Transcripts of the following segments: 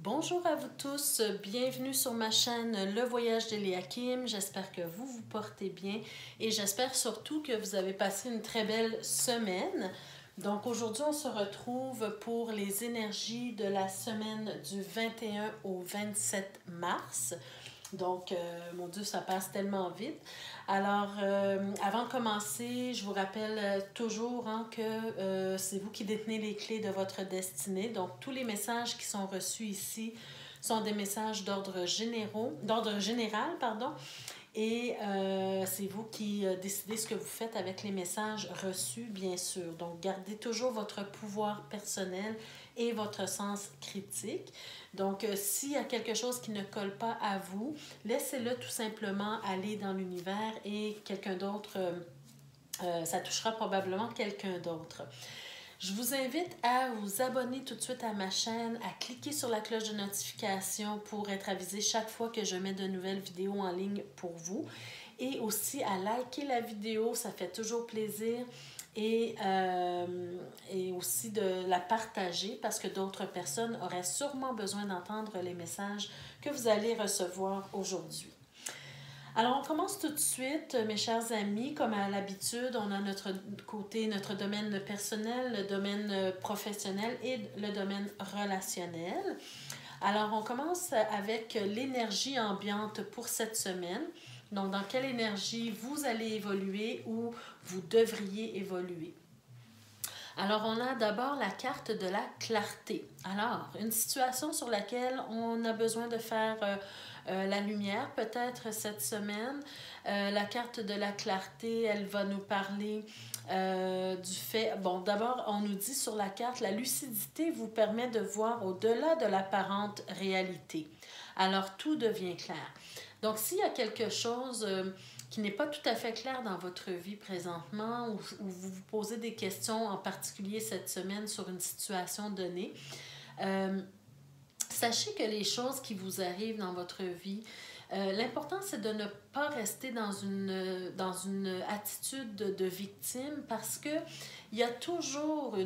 Bonjour à vous tous, bienvenue sur ma chaîne Le Voyage d'Eliakim. J'espère que vous vous portez bien et j'espère surtout que vous avez passé une très belle semaine. Donc aujourd'hui, on se retrouve pour les énergies de la semaine du 21 au 27 mars. Donc, mon Dieu, ça passe tellement vite. Alors, avant de commencer, je vous rappelle toujours que c'est vous qui détenez les clés de votre destinée. Donc, tous les messages qui sont reçus ici sont des messages d'ordre général, pardon. Et c'est vous qui décidez ce que vous faites avec les messages reçus, bien sûr. Donc, gardez toujours votre pouvoir personnel et votre sens critique. Donc, s'il y a quelque chose qui ne colle pas à vous, laissez-le tout simplement aller dans l'univers et quelqu'un d'autre, ça touchera probablement quelqu'un d'autre. Je vous invite à vous abonner tout de suite à ma chaîne, à cliquer sur la cloche de notification pour être avisé chaque fois que je mets de nouvelles vidéos en ligne pour vous. Et aussi à liker la vidéo, ça fait toujours plaisir. Et aussi de la partager parce que d'autres personnes auraient sûrement besoin d'entendre les messages que vous allez recevoir aujourd'hui. Alors, on commence tout de suite, mes chers amis. Comme à l'habitude, on a notre côté, notre domaine personnel, le domaine professionnel et le domaine relationnel. Alors, on commence avec l'énergie ambiante pour cette semaine. Donc, dans quelle énergie vous allez évoluer ou vous devriez évoluer. Alors, on a d'abord la carte de la clarté. Alors, une situation sur laquelle on a besoin de faire la lumière, peut-être cette semaine. La carte de la clarté, elle va nous parler du fait... Bon, d'abord, on nous dit sur la carte, la lucidité vous permet de voir au-delà de l'apparente réalité. Alors, tout devient clair. Donc, s'il y a quelque chose qui n'est pas tout à fait clair dans votre vie présentement ou vous vous posez des questions, en particulier cette semaine, sur une situation donnée, sachez que les choses qui vous arrivent dans votre vie, l'important, c'est de ne pas rester dans une attitude de victime parce qu'il y a toujours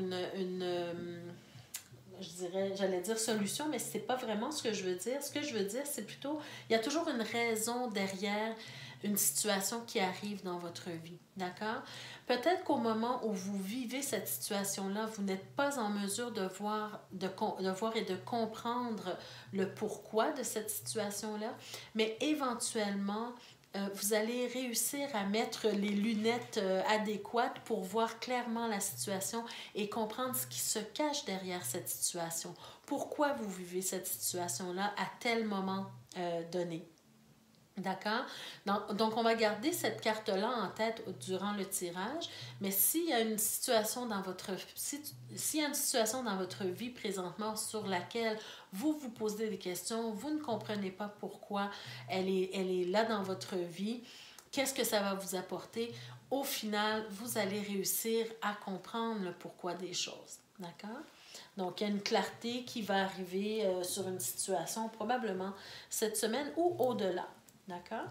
j'allais dire solution, mais ce n'est pas vraiment ce que je veux dire. Ce que je veux dire, c'est plutôt, il y a toujours une raison derrière une situation qui arrive dans votre vie, d'accord? Peut-être qu'au moment où vous vivez cette situation-là, vous n'êtes pas en mesure de voir et de comprendre le pourquoi de cette situation-là, mais éventuellement, vous allez réussir à mettre les lunettes adéquates pour voir clairement la situation et comprendre ce qui se cache derrière cette situation. Pourquoi vous vivez cette situation-là à tel moment donné. D'accord? Donc, on va garder cette carte-là en tête durant le tirage, mais s'il y a une situation dans votre vie présentement sur laquelle vous vous posez des questions, vous ne comprenez pas pourquoi elle est là dans votre vie, qu'est-ce que ça va vous apporter? Au final, vous allez réussir à comprendre le pourquoi des choses. D'accord? Donc, il y a une clarté qui va arriver sur une situation probablement cette semaine ou au-delà. D'accord?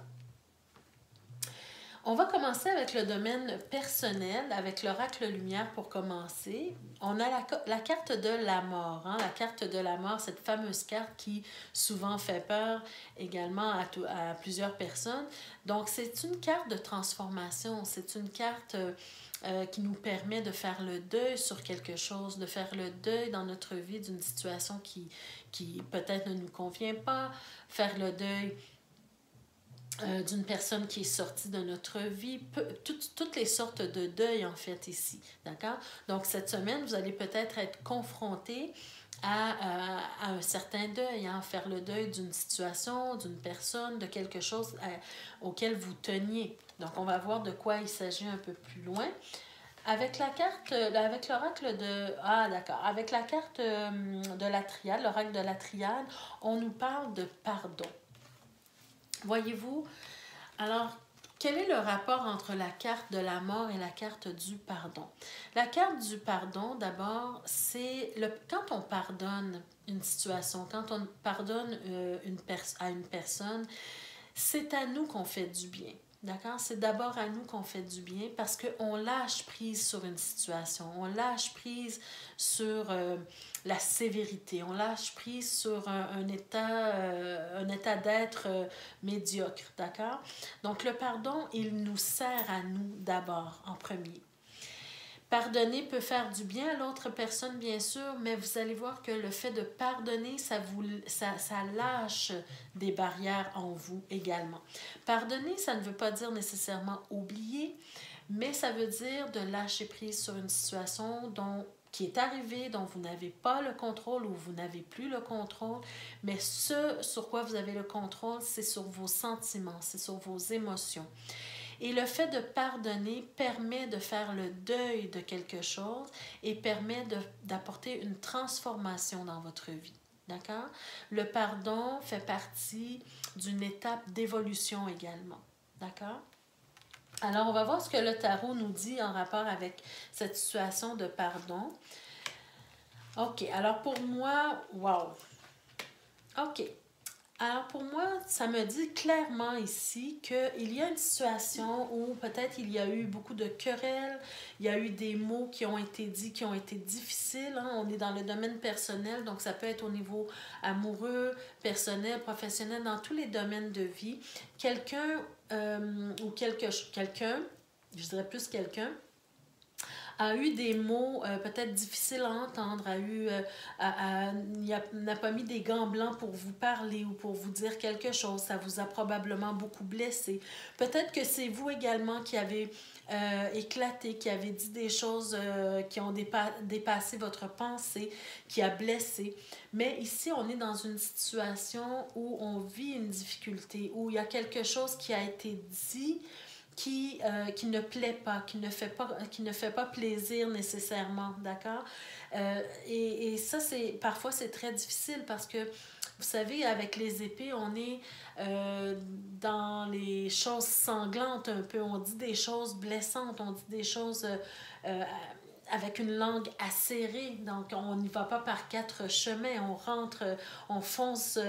On va commencer avec le domaine personnel, avec l'oracle lumière pour commencer. On a la carte de la mort. Hein? La carte de la mort, cette fameuse carte qui souvent fait peur également à plusieurs personnes. Donc, c'est une carte de transformation. C'est une carte qui nous permet de faire le deuil sur quelque chose, de faire le deuil dans notre vie d'une situation qui peut-être ne nous convient pas, faire le deuil d'une personne qui est sortie de notre vie, toutes les sortes de deuil en fait ici, d'accord? Donc cette semaine, vous allez peut-être être confronté à un certain deuil, hein, faire le deuil d'une situation, d'une personne, de quelque chose auquel vous teniez. Donc on va voir de quoi il s'agit un peu plus loin. Avec la carte, avec l'oracle de... Ah, d'accord. Avec la carte de la triade, l'oracle de la triade, on nous parle de pardon. Voyez-vous, alors, quel est le rapport entre la carte de la mort et la carte du pardon? La carte du pardon, d'abord, c'est quand on pardonne une situation, quand on pardonne à une personne, c'est à nous qu'on fait du bien. D'accord? C'est d'abord à nous qu'on fait du bien parce qu'on lâche prise sur une situation, on lâche prise sur la sévérité, on lâche prise sur un état d'être médiocre. D'accord? Donc le pardon, il nous sert à nous d'abord en premier. Pardonner peut faire du bien à l'autre personne, bien sûr, mais vous allez voir que le fait de pardonner, ça lâche des barrières en vous également. Pardonner, ça ne veut pas dire nécessairement oublier, mais ça veut dire de lâcher prise sur une situation qui est arrivée, dont vous n'avez pas le contrôle ou vous n'avez plus le contrôle, mais ce sur quoi vous avez le contrôle, c'est sur vos sentiments, c'est sur vos émotions. Et le fait de pardonner permet de faire le deuil de quelque chose et permet d'apporter une transformation dans votre vie. D'accord? Le pardon fait partie d'une étape d'évolution également. D'accord? Alors, on va voir ce que le tarot nous dit en rapport avec cette situation de pardon. OK. Alors, pour moi, wow! OK. Alors pour moi, ça me dit clairement ici qu'il y a une situation où peut-être il y a eu beaucoup de querelles, il y a eu des mots qui ont été dits, qui ont été difficiles. Hein? On est dans le domaine personnel, donc ça peut être au niveau amoureux, personnel, professionnel, dans tous les domaines de vie. Quelqu'un, je dirais plus quelqu'un, a eu des mots peut-être difficiles à entendre, n'a pas mis des gants blancs pour vous parler ou pour vous dire quelque chose. Ça vous a probablement beaucoup blessé. Peut-être que c'est vous également qui avez éclaté, qui avez dit des choses qui ont dépassé votre pensée, qui a blessé. Mais ici, on est dans une situation où on vit une difficulté, où il y a quelque chose qui a été dit qui ne plaît pas, qui ne fait pas plaisir nécessairement, d'accord? Et ça, parfois, c'est très difficile parce que, vous savez, avec les épées, on est dans les choses sanglantes un peu. On dit des choses blessantes, on dit des choses avec une langue acérée. Donc, on n'y va pas par quatre chemins. On rentre, on fonce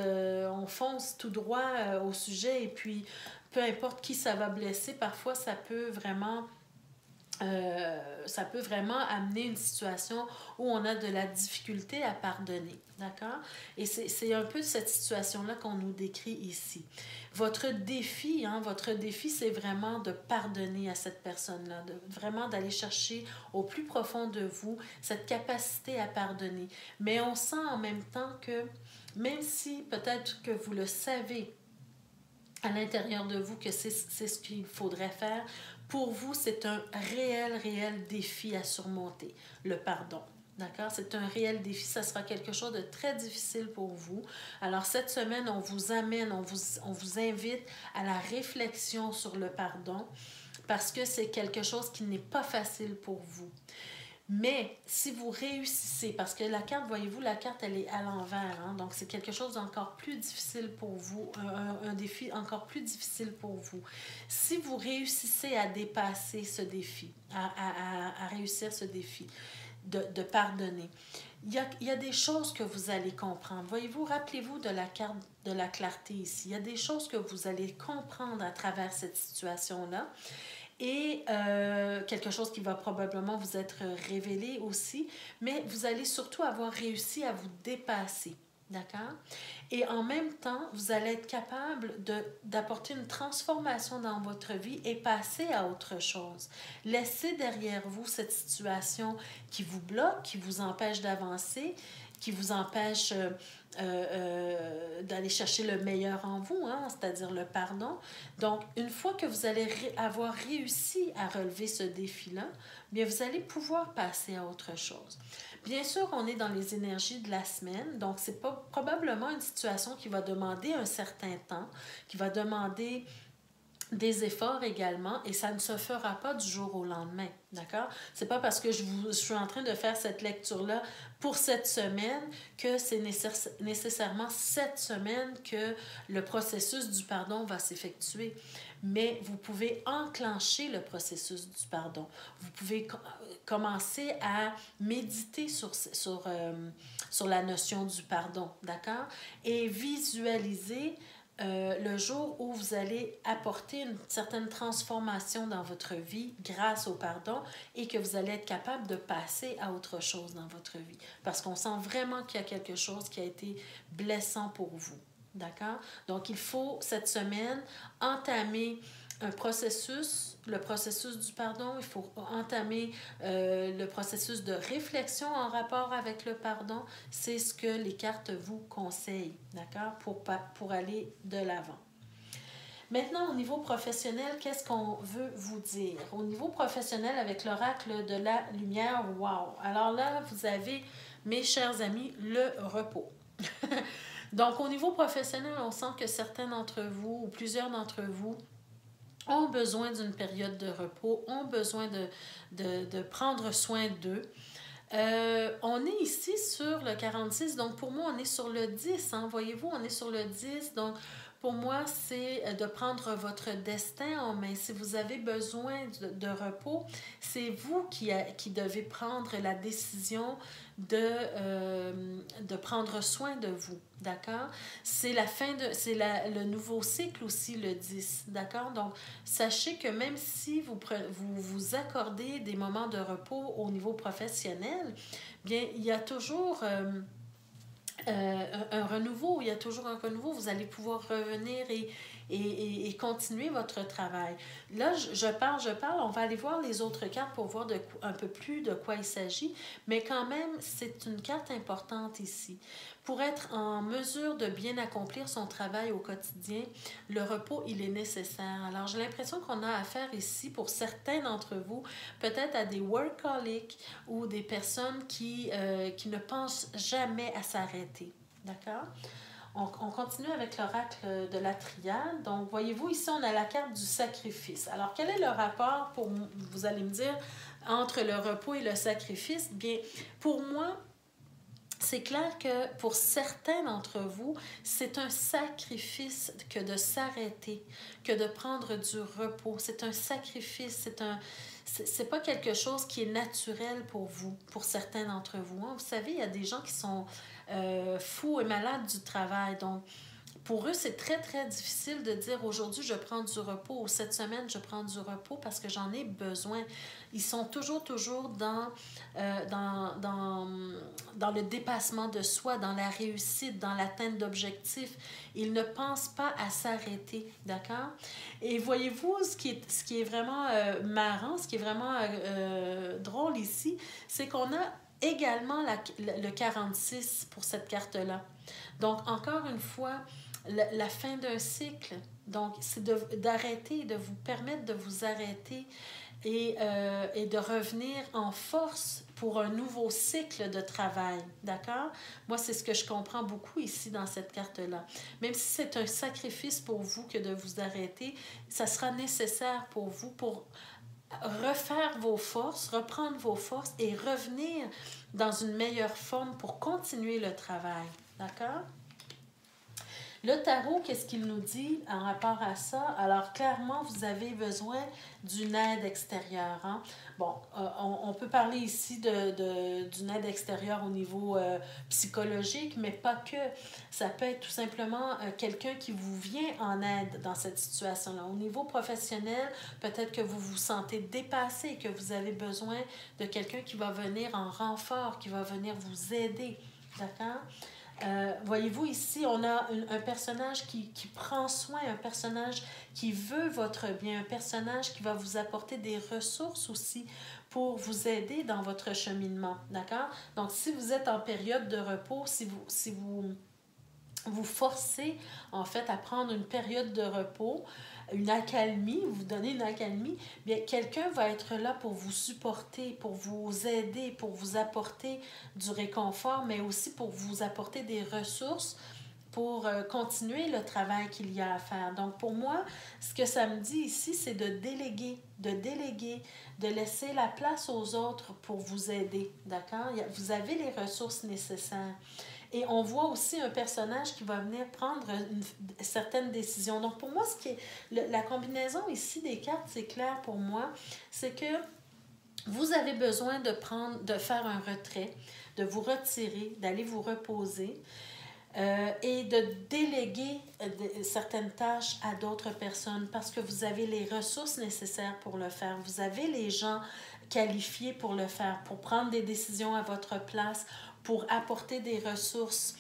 tout droit au sujet et puis peu importe qui ça va blesser, parfois ça peut vraiment amener une situation où on a de la difficulté à pardonner, d'accord? Et c'est un peu cette situation-là qu'on nous décrit ici. Votre défi, c'est vraiment de pardonner à cette personne-là, vraiment d'aller chercher au plus profond de vous cette capacité à pardonner. Mais on sent en même temps que, même si peut-être que vous le savez, à l'intérieur de vous que c'est ce qu'il faudrait faire. Pour vous, c'est un réel défi à surmonter, le pardon. D'accord? C'est un réel défi. Ça sera quelque chose de très difficile pour vous. Alors, cette semaine, on vous amène, on vous invite à la réflexion sur le pardon parce que c'est quelque chose qui n'est pas facile pour vous. Mais si vous réussissez, parce que la carte, voyez-vous, la carte, elle est à l'envers, hein, donc c'est quelque chose d'encore plus difficile pour vous, un défi encore plus difficile pour vous. Si vous réussissez à dépasser ce défi, à réussir ce défi, de pardonner, il y a des choses que vous allez comprendre. Voyez-vous, rappelez-vous de la carte de la clarté ici. Il y a des choses que vous allez comprendre à travers cette situation-là. Et quelque chose qui va probablement vous être révélé aussi, mais vous allez surtout avoir réussi à vous dépasser, d'accord? Et en même temps, vous allez être capable d'apporter une transformation dans votre vie et passer à autre chose. Laissez derrière vous cette situation qui vous bloque, qui vous empêche d'avancer, qui vous empêche d'aller chercher le meilleur en vous, hein, c'est-à-dire le pardon. Donc, une fois que vous allez avoir réussi à relever ce défi-là, bien, vous allez pouvoir passer à autre chose. Bien sûr, on est dans les énergies de la semaine, donc c'est pas probablement une situation qui va demander un certain temps, qui va demander des efforts également, et ça ne se fera pas du jour au lendemain, d'accord? C'est pas parce que je suis en train de faire cette lecture-là pour cette semaine que c'est nécessairement cette semaine que le processus du pardon va s'effectuer. Mais vous pouvez enclencher le processus du pardon. Vous pouvez commencer à méditer sur la notion du pardon, d'accord? Et visualiser le jour où vous allez apporter une certaine transformation dans votre vie grâce au pardon et que vous allez être capable de passer à autre chose dans votre vie. Parce qu'on sent vraiment qu'il y a quelque chose qui a été blessant pour vous. D'accord? Donc, il faut, cette semaine, entamer un processus, le processus du pardon. Il faut entamer le processus de réflexion en rapport avec le pardon. C'est ce que les cartes vous conseillent, d'accord, pour aller de l'avant. Maintenant, au niveau professionnel, qu'est-ce qu'on veut vous dire? Au niveau professionnel, avec l'oracle de la lumière, wow! Alors là, vous avez, mes chers amis, le repos. Donc, au niveau professionnel, on sent que certains d'entre vous, ou plusieurs d'entre vous, ont besoin d'une période de repos, ont besoin de prendre soin d'eux. On est ici sur le 46, donc pour moi, on est sur le 10. Hein, voyez-vous, on est sur le 10. Donc, pour moi, c'est de prendre votre destin en main. Si vous avez besoin de repos, c'est vous qui devez prendre la décision de prendre soin de vous. D'accord? C'est la fin de... C'est le nouveau cycle aussi, le 10. D'accord? Donc, sachez que même si vous accordez des moments de repos au niveau professionnel, bien, il y a toujours... un renouveau, il y a toujours un renouveau, vous allez pouvoir revenir et continuer votre travail. Là, je parle, on va aller voir les autres cartes pour voir un peu plus de quoi il s'agit, mais quand même, c'est une carte importante ici. Pour être en mesure de bien accomplir son travail au quotidien, le repos, il est nécessaire. Alors, j'ai l'impression qu'on a affaire ici, pour certains d'entre vous, peut-être à des workaholics ou des personnes qui ne pensent jamais à s'arrêter. D'accord? On continue avec l'oracle de la triade. Donc, voyez-vous, ici, on a la carte du sacrifice. Alors, quel est le rapport, vous allez me dire, entre le repos et le sacrifice? Bien, pour moi, c'est clair que pour certains d'entre vous, c'est un sacrifice que de s'arrêter, que de prendre du repos. C'est un sacrifice, c'est pas quelque chose qui est naturel pour vous, pour certains d'entre vous. Hein. Vous savez, il y a des gens qui sont fous et malades du travail. Donc, pour eux, c'est très, très difficile de dire aujourd'hui, je prends du repos, ou cette semaine, je prends du repos parce que j'en ai besoin. Ils sont toujours dans le dépassement de soi, dans la réussite, dans l'atteinte d'objectifs. Ils ne pensent pas à s'arrêter, d'accord? Et voyez-vous, ce qui est vraiment marrant, ce qui est vraiment drôle ici, c'est qu'on a également le 46 pour cette carte-là. Donc, encore une fois, la fin d'un cycle, donc c'est d'arrêter, de vous permettre de vous arrêter et de revenir en force pour un nouveau cycle de travail, d'accord? Moi, c'est ce que je comprends beaucoup ici dans cette carte-là. Même si c'est un sacrifice pour vous que de vous arrêter, ça sera nécessaire pour vous pour refaire vos forces, reprendre vos forces et revenir dans une meilleure forme pour continuer le travail, d'accord? Le tarot, qu'est-ce qu'il nous dit en rapport à ça? Alors, clairement, vous avez besoin d'une aide extérieure. Hein? Bon, on peut parler ici d'une aide extérieure au niveau psychologique, mais pas que. Ça peut être tout simplement quelqu'un qui vous vient en aide dans cette situation-là. Au niveau professionnel, peut-être que vous vous sentez dépassé, que vous avez besoin de quelqu'un qui va venir en renfort, qui va venir vous aider. D'accord? Voyez-vous, ici, on a un personnage qui prend soin, un personnage qui veut votre bien, un personnage qui va vous apporter des ressources aussi pour vous aider dans votre cheminement, d'accord? Donc, si vous êtes en période de repos, si vous forcez, en fait, à prendre une période de repos, une accalmie, vous donnez une accalmie, bien, quelqu'un va être là pour vous supporter, pour vous aider, pour vous apporter du réconfort, mais aussi pour vous apporter des ressources pour continuer le travail qu'il y a à faire. Donc, pour moi, ce que ça me dit ici, c'est de déléguer, de laisser la place aux autres pour vous aider, d'accord? Vous avez les ressources nécessaires. Et on voit aussi un personnage qui va venir prendre certaines décisions. Donc, pour moi, la combinaison ici des cartes, c'est clair pour moi, c'est que vous avez besoin de faire un retrait, de vous retirer, d'aller vous reposer. et de déléguer certaines tâches à d'autres personnes parce que vous avez les ressources nécessaires pour le faire. Vous avez les gens qualifiés pour le faire, pour prendre des décisions à votre place, pour apporter des ressources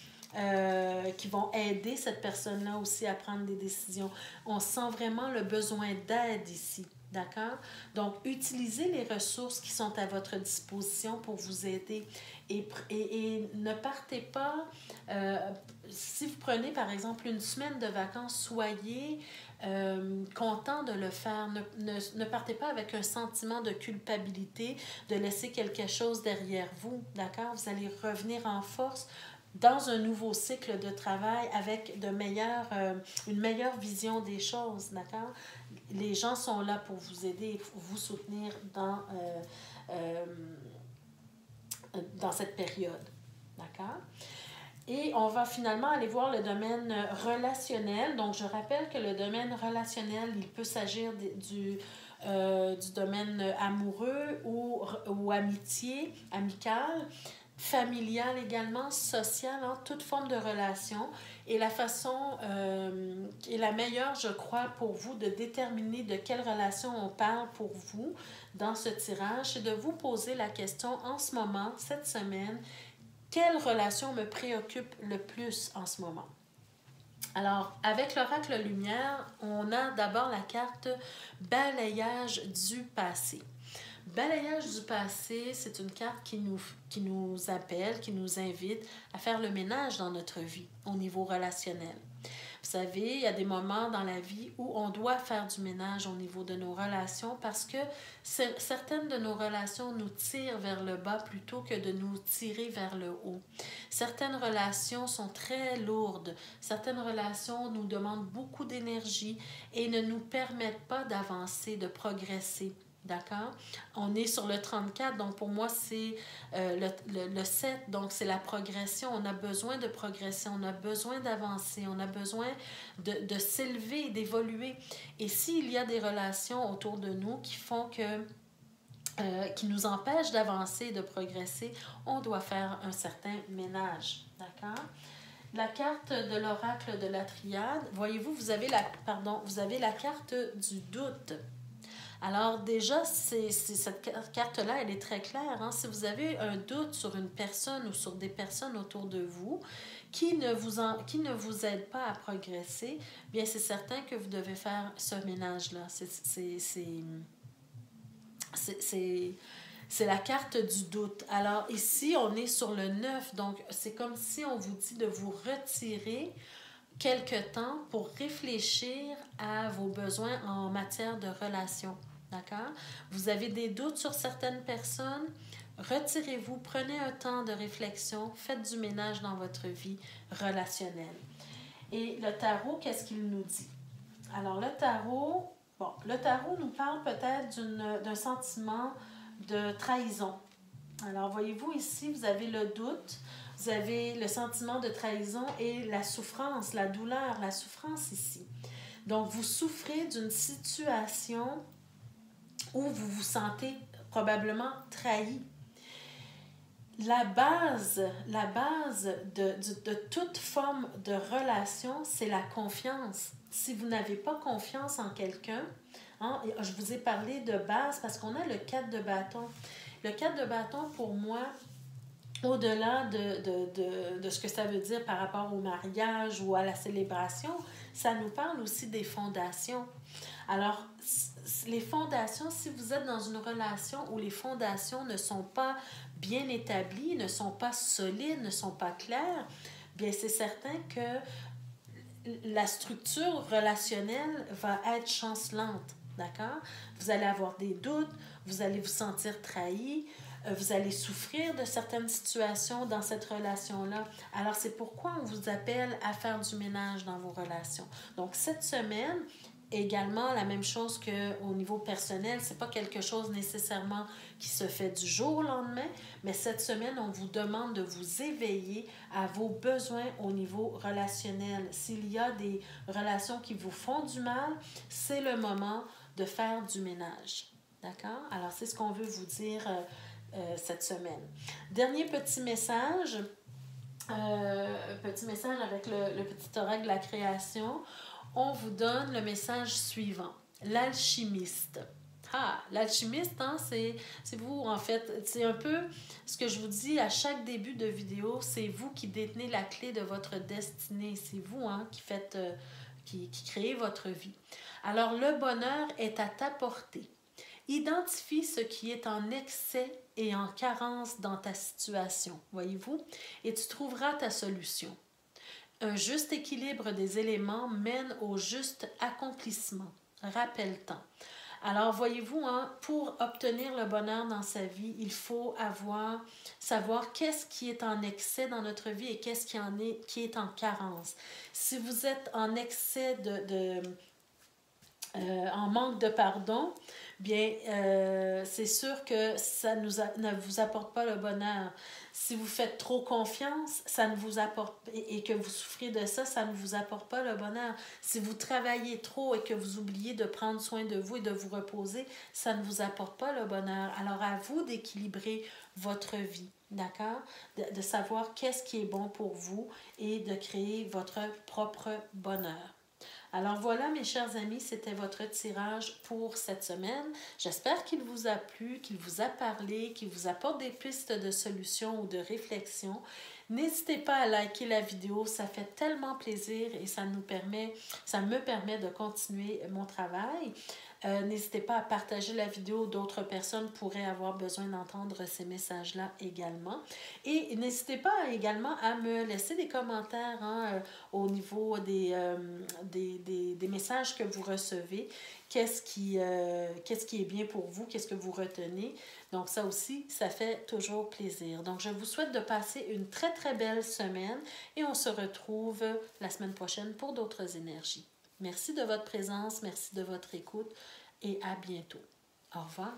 qui vont aider cette personne-là aussi à prendre des décisions. On sent vraiment le besoin d'aide ici. D'accord? Donc, utilisez les ressources qui sont à votre disposition pour vous aider et ne partez pas, si vous prenez par exemple une semaine de vacances, soyez content de le faire. Ne partez pas avec un sentiment de culpabilité, de laisser quelque chose derrière vous. D'accord? Vous allez revenir en force dans un nouveau cycle de travail avec une meilleure vision des choses, d'accord? Les gens sont là pour vous aider et pour vous soutenir dans cette période, d'accord? Et on va finalement aller voir le domaine relationnel. Donc, je rappelle que le domaine relationnel, il peut s'agir du domaine amoureux ou amitié, amical, familial également, social, hein, toute forme de relation. Et la façon qui est la meilleure, je crois, pour vous de déterminer de quelle relation on parle pour vous dans ce tirage, c'est de vous poser la question en ce moment, cette semaine, quelle relation me préoccupe le plus en ce moment? Alors, avec l'oracle lumière, on a d'abord la carte balayage du passé. Balayage du passé, c'est une carte qui nous appelle, qui nous invite à faire le ménage dans notre vie au niveau relationnel. Vous savez, il y a des moments dans la vie où on doit faire du ménage au niveau de nos relations parce que certaines de nos relations nous tirent vers le bas plutôt que de nous tirer vers le haut. Certaines relations sont très lourdes. Certaines relations nous demandent beaucoup d'énergie et ne nous permettent pas d'avancer, de progresser. D'accord? On est sur le 34, donc pour moi, c'est le 7, donc c'est la progression. On a besoin de progresser, on a besoin d'avancer, on a besoin de s'élever, d'évoluer. Et s'il y a des relations autour de nous qui font qui nous empêchent d'avancer, de progresser, on doit faire un certain ménage. D'accord? La carte de l'oracle de la triade, voyez-vous, vous avez la carte du doute. Alors déjà, cette carte-là, elle est très claire. Hein? Si vous avez un doute sur une personne ou sur des personnes autour de vous qui ne vous aident pas à progresser, bien c'est certain que vous devez faire ce ménage-là. C'est la carte du doute. Alors ici, on est sur le 9, donc c'est comme si on vous dit de vous retirer quelque temps pour réfléchir à vos besoins en matière de relation. D'accord? Vous avez des doutes sur certaines personnes, retirez-vous, prenez un temps de réflexion, faites du ménage dans votre vie relationnelle. Et le tarot, qu'est-ce qu'il nous dit? Alors, le tarot nous parle peut-être d'un sentiment de trahison. Alors, voyez-vous ici, vous avez le doute, vous avez le sentiment de trahison et la souffrance, la douleur, la souffrance ici. Donc, vous souffrez d'une situation où vous vous sentez probablement trahi. La base de toute forme de relation, c'est la confiance. Si vous n'avez pas confiance en quelqu'un, hein, je vous ai parlé de base parce qu'on a le 4 de bâton. Le 4 de bâton, pour moi, au-delà de ce que ça veut dire par rapport au mariage ou à la célébration, ça nous parle aussi des fondations. Alors, les fondations, si vous êtes dans une relation où les fondations ne sont pas bien établies, ne sont pas solides, ne sont pas claires, bien c'est certain que la structure relationnelle va être chancelante, d'accord? Vous allez avoir des doutes, vous allez vous sentir trahi, vous allez souffrir de certaines situations dans cette relation-là. Alors, c'est pourquoi on vous appelle à faire du ménage dans vos relations. Donc, cette semaine, également, la même chose qu'au niveau personnel, c'est pas quelque chose nécessairement qui se fait du jour au lendemain, mais cette semaine, on vous demande de vous éveiller à vos besoins au niveau relationnel. S'il y a des relations qui vous font du mal, c'est le moment de faire du ménage. D'accord? Alors, c'est ce qu'on veut vous dire cette semaine. Dernier petit message. petit message avec le petit oracle de la création, on vous donne le message suivant. L'alchimiste. Ah, l'alchimiste, hein, c'est vous, en fait. C'est un peu ce que je vous dis à chaque début de vidéo, c'est vous qui détenez la clé de votre destinée. C'est vous, hein, qui faites, qui créez votre vie. Alors, le bonheur est à ta portée. Identifie ce qui est en excès et en carence dans ta situation, voyez-vous, et tu trouveras ta solution. Un juste équilibre des éléments mène au juste accomplissement. Rappelle-t'en. Alors, voyez-vous, hein, pour obtenir le bonheur dans sa vie, il faut savoir qu'est-ce qui est en excès dans notre vie et qu'est-ce qui est en carence. Si vous êtes en excès en manque de pardon, bien, c'est sûr que ça ne vous apporte pas le bonheur. Si vous faites trop confiance, ça ne vous apporte, et que vous souffrez de ça, ça ne vous apporte pas le bonheur. Si vous travaillez trop et que vous oubliez de prendre soin de vous et de vous reposer, ça ne vous apporte pas le bonheur. Alors, à vous d'équilibrer votre vie, d'accord? De savoir qu'est-ce qui est bon pour vous et de créer votre propre bonheur. Alors voilà, mes chers amis, c'était votre tirage pour cette semaine. J'espère qu'il vous a plu, qu'il vous a parlé, qu'il vous apporte des pistes de solutions ou de réflexion. N'hésitez pas à liker la vidéo, ça fait tellement plaisir et ça me permet de continuer mon travail. N'hésitez pas à partager la vidéo, d'autres personnes pourraient avoir besoin d'entendre ces messages-là également. Et n'hésitez pas également à me laisser des commentaires, hein, au niveau des messages que vous recevez. Qu'est-ce qui est bien pour vous? Qu'est-ce que vous retenez? Donc ça aussi, ça fait toujours plaisir. Donc je vous souhaite de passer une très très belle semaine et on se retrouve la semaine prochaine pour d'autres énergies. Merci de votre présence, merci de votre écoute et à bientôt. Au revoir.